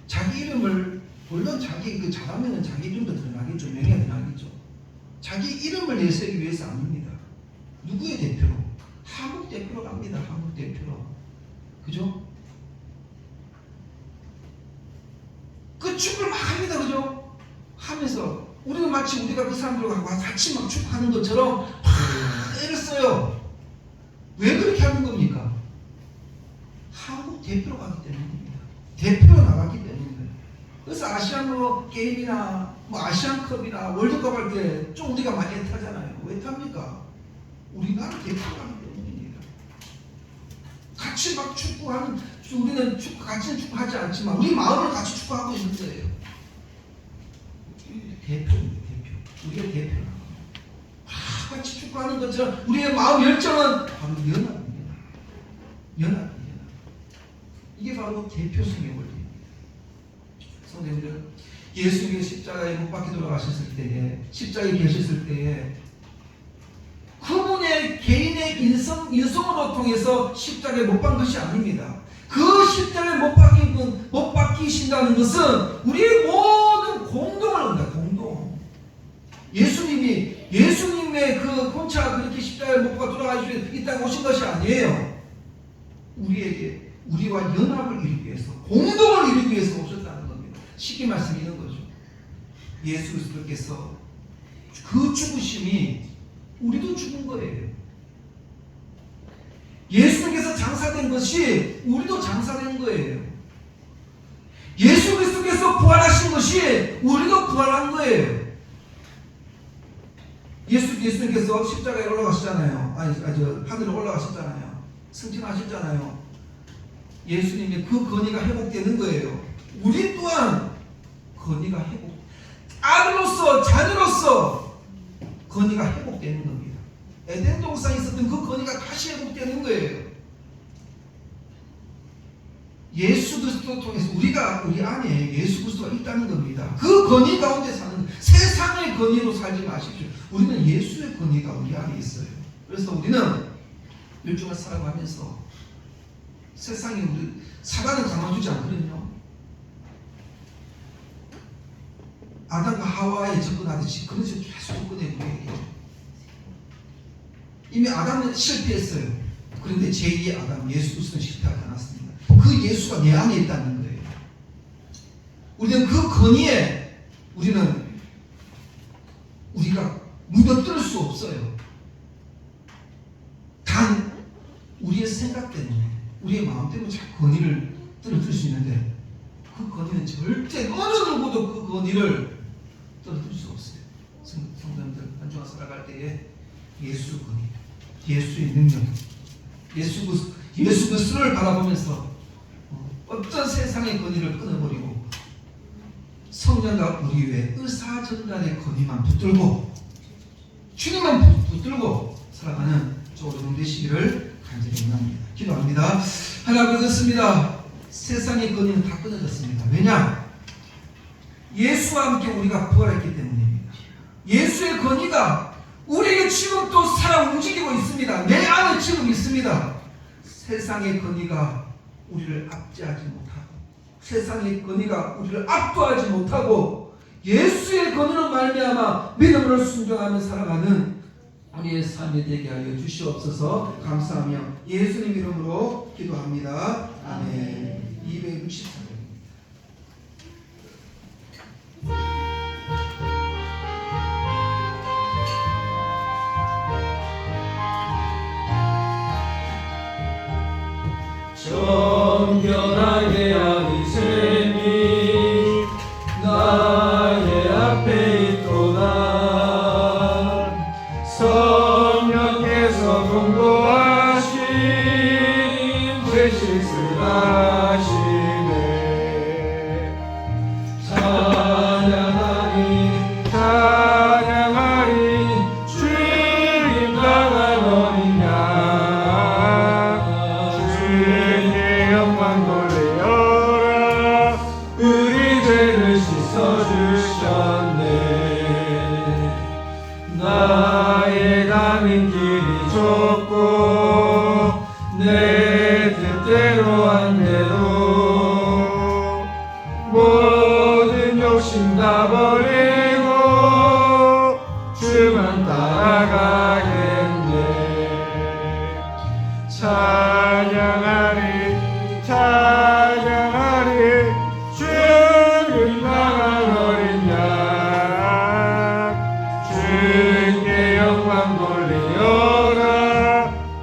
자기 이름을 물론 자기 그 잘하면 자기 이름도 드러나겠죠. 명예가 드러나겠죠. 자기 이름을 내세우기 위해서 아닙니다. 누구의 대표로? 한국 대표로 갑니다. 한국 대표로. 그죠? 그 축구를 막 합니다. 그죠? 하면서 우리는 마치 우리가 그 사람들과 같이 막 축구하는 것처럼 막 애를 써요. 왜 그렇게 하는 겁니까? 한국 대표로 가기 때문입니다. 대표로 나가기 때문입니다. 그래서 아시안 게임이나 뭐 아시안컵이나 월드컵 할 때 좀 우리가 많이 타잖아요. 왜 탑니까? 우리나라 대표로 가기 때문입니다. 같이 막 축구하는, 우리는 같이 축구하지 않지만 우리 마음을 같이 축구하고 있는 거예요. 대표입니다. 대표. 우리가 대표라. 같이 축구하는 것처럼 우리의 마음 열정은 바로 연합입니다. 연합입니다. 이게 바로 대표성의 원리입니다. 성도님들, 예수님이 십자가에 못 박혀 돌아가셨을 때에, 십자가에 계셨을 때에 그분의 개인의 인성으로 통해서 십자가에 못 박힌 것이 아닙니다. 그 십자가에 못 박히신다는 것은 우리의 모든 공동을 합니다. 공동. 예수님의 그 혼자 그렇게 십자가에 못 박혀 돌아가시고 이 땅에 오신 것이 아니에요. 우리에게, 우리와 연합을 이루기 위해서, 공동을 이루기 위해서 오셨다는 겁니다. 쉽게 말씀드리는 거죠. 예수 그리스도께서 그 죽으심이 우리도 죽은 거예요. 예수님께서 장사된 것이 우리도 장사된 거예요. 예수 그리스도께서 부활하신 것이 우리도 부활한 거예요. 예수님께서 십자가에 올라가셨잖아요. 하늘에 올라가셨잖아요. 승천하셨잖아요. 예수님의 그 권위가 회복되는 거예요. 우리 또한 권위가 아들로서, 자녀로서 권위가 회복되는 겁니다. 에덴 동산에 있었던 그 권위가 다시 회복되는 거예요. 예수 그리스도 통해서 우리 안에 예수 그리스도가 있다는 겁니다. 그 권위 가운데 사는, 세상의 권위로 살지 마십시오. 우리는 예수의 권위가 우리 안에 있어요. 그래서 우리는 일종을 살아가면서 세상에 우리 사단은 가만두지 않거든요. 아담과 하와에 접근하듯이 그런 식으로 계속 접근해 우리에게. 이미 아담은 실패했어요. 그런데 제2의 아담 예수 그리스도는 실패하지 않았습니다. 그 예수가 내 안에 있다는 거예요. 우리는 그 권위에 우리가 무너뜨릴 수 없어요. 단 우리의 생각 때문에, 우리의 마음 때문에 자꾸 권위를 떨어뜨릴 수 있는데 그 권위는 절대 어느 누구도 그 권위를 떨어뜨릴 수 없어요. 성도님들, 한 주간 살아갈 때에 예수 권위, 예수의 능력, 예수 그리스도를 바라보면서 어떤 세상의 권위를 끊어버리고 성령과 우리 외에 의사전달의 권위만 붙들고 주님만 붙들고 살아가는 저우리 되시기를 간절히 원합니다. 기도합니다. 하나님 그렇습니다. 세상의 권위는 다 끊어졌습니다. 왜냐? 예수와 함께 우리가 부활했기 때문입니다. 예수의 권위가 우리에게 지금 또 살아 움직이고 있습니다. 내 안에 지금 있습니다. 세상의 권위가 우리를 압제하지 못하고, 세상의 권위가 우리를 압도하지 못하고, 예수의 권위로 말미암아 믿음으로 순종하며 살아가는 우리의 삶이 되게 하여 주시옵소서. 감사하며 예수님 이름으로 기도합니다. 아멘. 264절. 정결하게 하는 셈이 나의 앞에 있도다. 성령께서 공고하신 죄짓을 하시네. 찬양하리 찬양하리 주님 나 씻어주셨네. 나의 가는 길이 좁고 내 뜻대로 안 돼도 모든 욕심 다 버리고 주만 따라가겠네. 찬양하리 찬양하리 주를 향한 어린 양 주께 영광 돌리어라.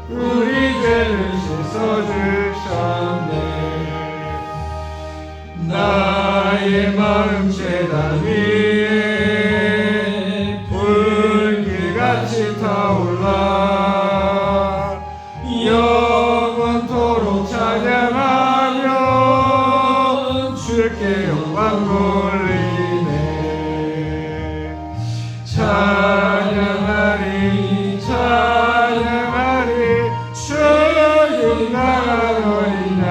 우리 죄를 씻어주셨네. 나의 마음 제단 위에 불길같이 타올라 영원토록 찬양하며 주께 영광 돌리네. 찬양하리 찬양하리 주를 향한 어린 양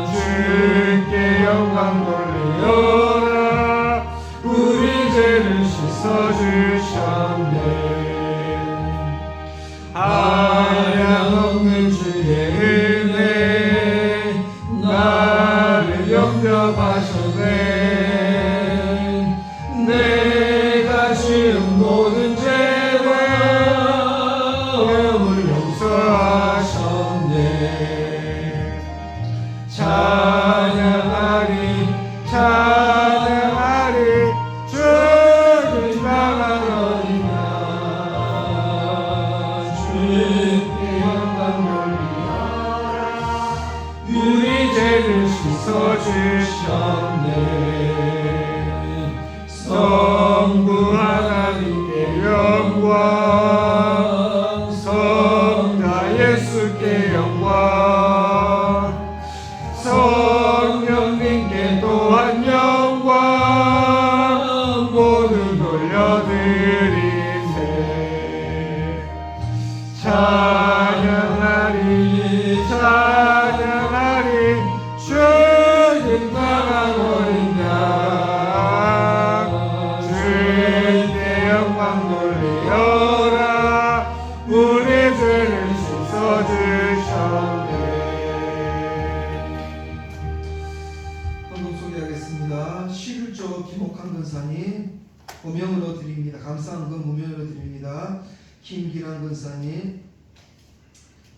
주께 영광 돌리어라. 우리 죄를 씻어주셨네. 한량없는 주의 은혜 나를 영접하셨네. 내가 지은 모든 죄와 죄를 용서하셨네. 찬양하리 찬양하리 주를 향한 어린 양 주께 영광 돌리어라. 우리 죄를 씻어주셨네. 성부 하나님께 영광 성자 예수께 영광 성령님께 또한 영광 모두 돌려드리네. 찬양하리 찬양하리 주님 나간 어린 양 주께 영광 돌리어라. 우리 죄를 씻어주셨네. 헌금 소개하겠습니다. 11조 김옥한 근사님 무명으로 드립니다. 감사한금 무명으로 드립니다. 김기란 근사님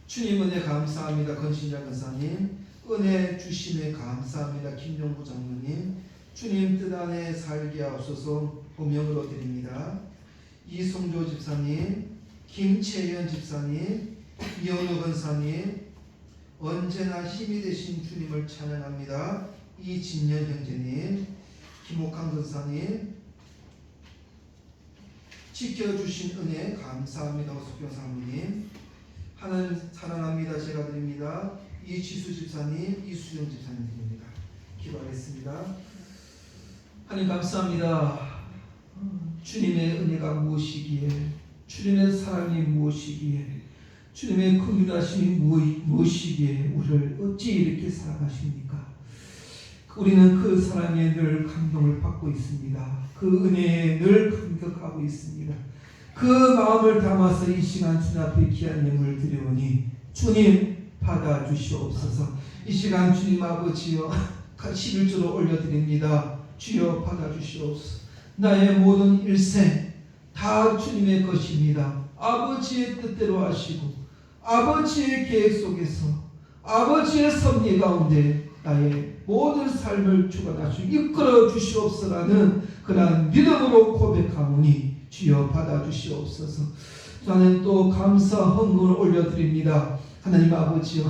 주님 은혜 감사합니다. 건신장 근사님 은혜 주심에 감사합니다. 김용구 장로님 주님 뜻 안에 살게 하옵소서 무명으로 드립니다. 이송조 집사님 김채연 집사님 이현우 권사님 언제나 힘이 되신 주님을 찬양합니다. 이진년 형제님 김옥한 권사님 지켜주신 은혜 감사합니다. 오숙경 사모님 하나님 사랑합니다. 제가 드립니다. 이지수 집사님 이수영 집사님 드립니다. 기도하겠습니다. 하나님 감사합니다. 주님의 은혜가 무엇이기에 주님의 사랑이 무엇이기에 주님의 긍휼하심이 무엇이기에 우리를 어찌 이렇게 사랑하십니까? 우리는 그 사랑에 늘 감동을 받고 있습니다. 그 은혜에 늘 감격하고 있습니다. 그 마음을 담아서 이 시간 주님 앞에 귀한 예물을 드려오니 주님 받아주시옵소서. 이 시간 주님 아버지여 11조로 올려드립니다. 주여 받아주시옵소서. 나의 모든 일생 다 주님의 것입니다. 아버지의 뜻대로 하시고 아버지의 계획 속에서 아버지의 섭리 가운데 나의 모든 삶을 주관하시고 이끌어 주시옵소서라는 그러한 믿음으로 고백하오니 주여 받아주시옵소서. 저는 또 감사 헌금을 올려드립니다. 하나님 아버지여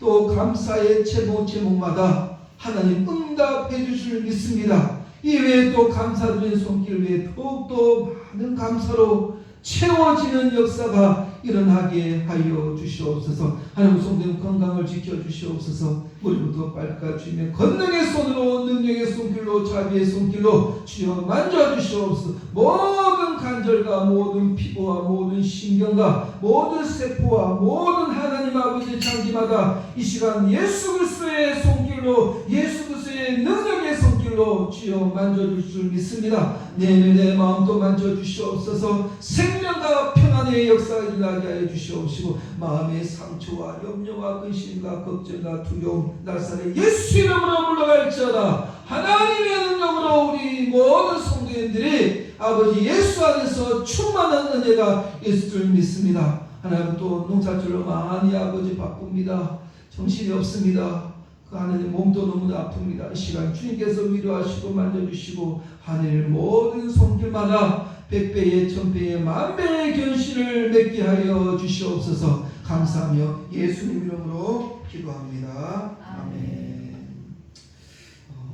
또 감사의 제목마다 하나님 응답해 주실 줄 믿습니다. 이외에 또 감사드리는 손길 외에 더욱더 많은 감사로 채워지는 역사가 일어나게 하여 주시옵소서. 하나님 성도님 건강을 지켜주시옵소서. 머리부터 발까지 주님의 권능의 손으로 능력의 손길로 자비의 손길로 주여 만져주시옵소서. 모든 간절과 모든 피부와 모든 신경과 모든 세포와 모든 하나님 아버지의 장기마다 이 시간 예수 그리스도의 손길로 예수 그리스도의 능력의 손 손길로 주여 만져줄 줄 믿습니다. 내 마음도 만져주시옵소서. 생명과 평안의 역사가 일어나게 하여 주시옵시고 마음의 상처와 염려와 근심과 걱정과 두려움 날살에 예수 이름으로 물러갈지어다. 하나님의 능력으로 우리 모든 성도님들이 아버지 예수 안에서 충만한 은혜가 있을 줄 믿습니다. 하나님 또 농사철로 많이 아버지 바쁩니다. 정신이 없습니다. 그 하나님 몸도 너무나 아픕니다. 이 시간 주님께서 위로하시고 만져주시고 하늘 모든 손길마다 100배의 1000배의 만배의 견신을 맺게 하여 주시옵소서. 감사하며 예수님 이름으로 기도합니다. 아멘.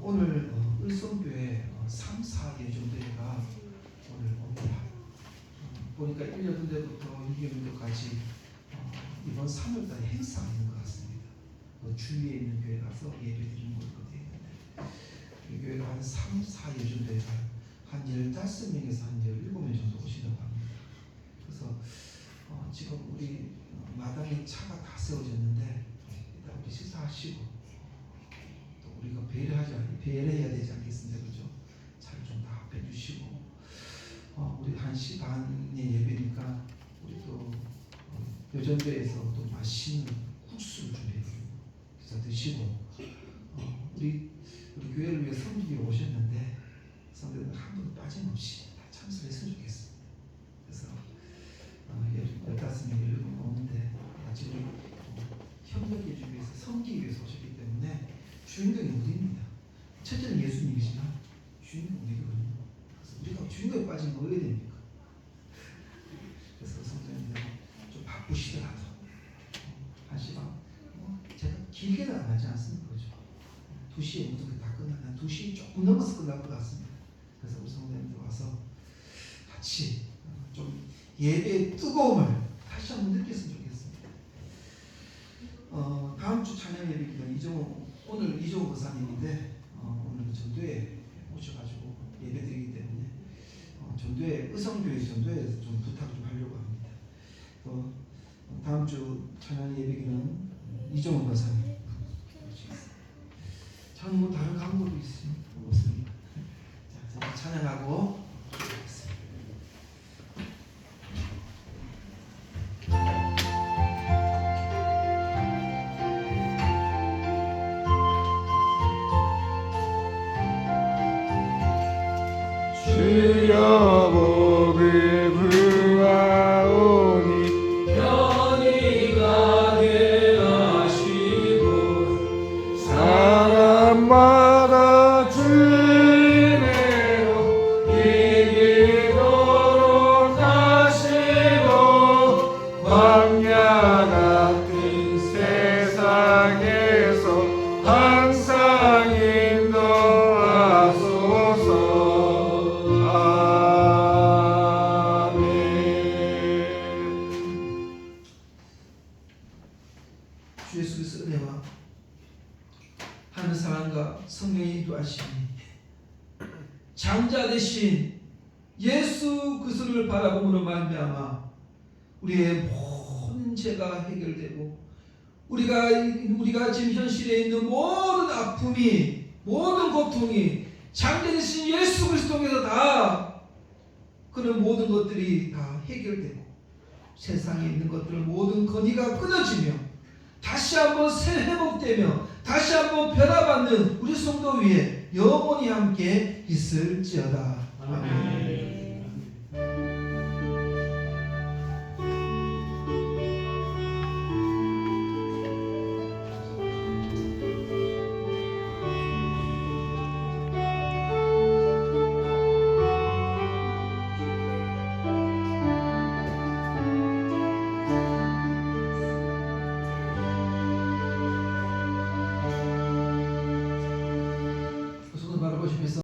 오늘 을성교회 3, 4 예정대회가 오늘 옵니다. 보니까 1년 전부터 6개월까지 이번 3월달에 행사가 있는 것 같습니다. 주위에 있는 교회 가서 예배 드리는 걸로 되어 있는데 이 교회가 한 3, 4 예정대회가 한 15명에서 한 17명 정도 오시다고 합니다. 그래서 지금 우리 마당에 차가 다 세워졌는데 일단 우리 식사하시고 또 우리가 배려해야 되지 않겠습니까? 그죠? 차를 좀 다 빼주시고 우리 1시 반에 예배니까 우리 또 여전교에서 또 맛있는 국수를 준비해드리고 그래서 드시고 우리 교회를 위해 섬기기 오셨는데 성도들 한 분도 빠짐없이 다 참석했으면 좋겠습니다. 그래서 15명, 17명 오는데 같이 우리 협력해주기 위해서 섬기기 위해서 오셨기 때문에 주인공이 우리입니다. 첫째는 예수님이지만 주인공은 우리거든요. 그래서 우리가 주인공에 빠지면 뭐 해야 됩니까? 그래서 성도님들 좀 바쁘시더라도 1시 반 제가 길게는 안 하지 않습니까? 그죠? 2시에 무조건 다 끝나면 2시 조금 넘어서 끝날 것 같습니다. 그래서 우리 성도님들 와서 같이 좀 예배의 뜨거움을 다시 한번 느꼈으면 좋겠습니다. 다음 주 찬양 예배기는 오늘 이종호 권사님인데 오늘 전도에 오셔가지고 예배드리기 때문에 전도에 의성교회 전도에 좀 부탁 좀 하려고 합니다. 또 다음 주 찬양 예배기는 이종호 권사님. 저는 뭐 다른 광고도 없습니다. 자, 찬양하고 하겠습니다. 주여 복을 구하오니 편히 가게 하시고 사람마다 주인의로 이기도록 하시고 광야 같은 세상에서 항상 인도하소서. 주 예수 그리스도의 은혜와 하늘 사랑과 성령의 인도하심이 장자 되신 예수 그리스도를 바라봄으로 말미암아 우리의 모든 죄가 해결되고 우리가 지금 현실에 있는 모든 아픔이 모든 고통이 장자 되신 예수 그리스도께서 다 그런 모든 것들이 다 해결되고 세상에 있는 것들 모든 건의가 끊어지며 다시 한번 새 회복되며 다시 한번 변화받는 우리 성도 위에 영원히 함께 있을지어다. 아멘.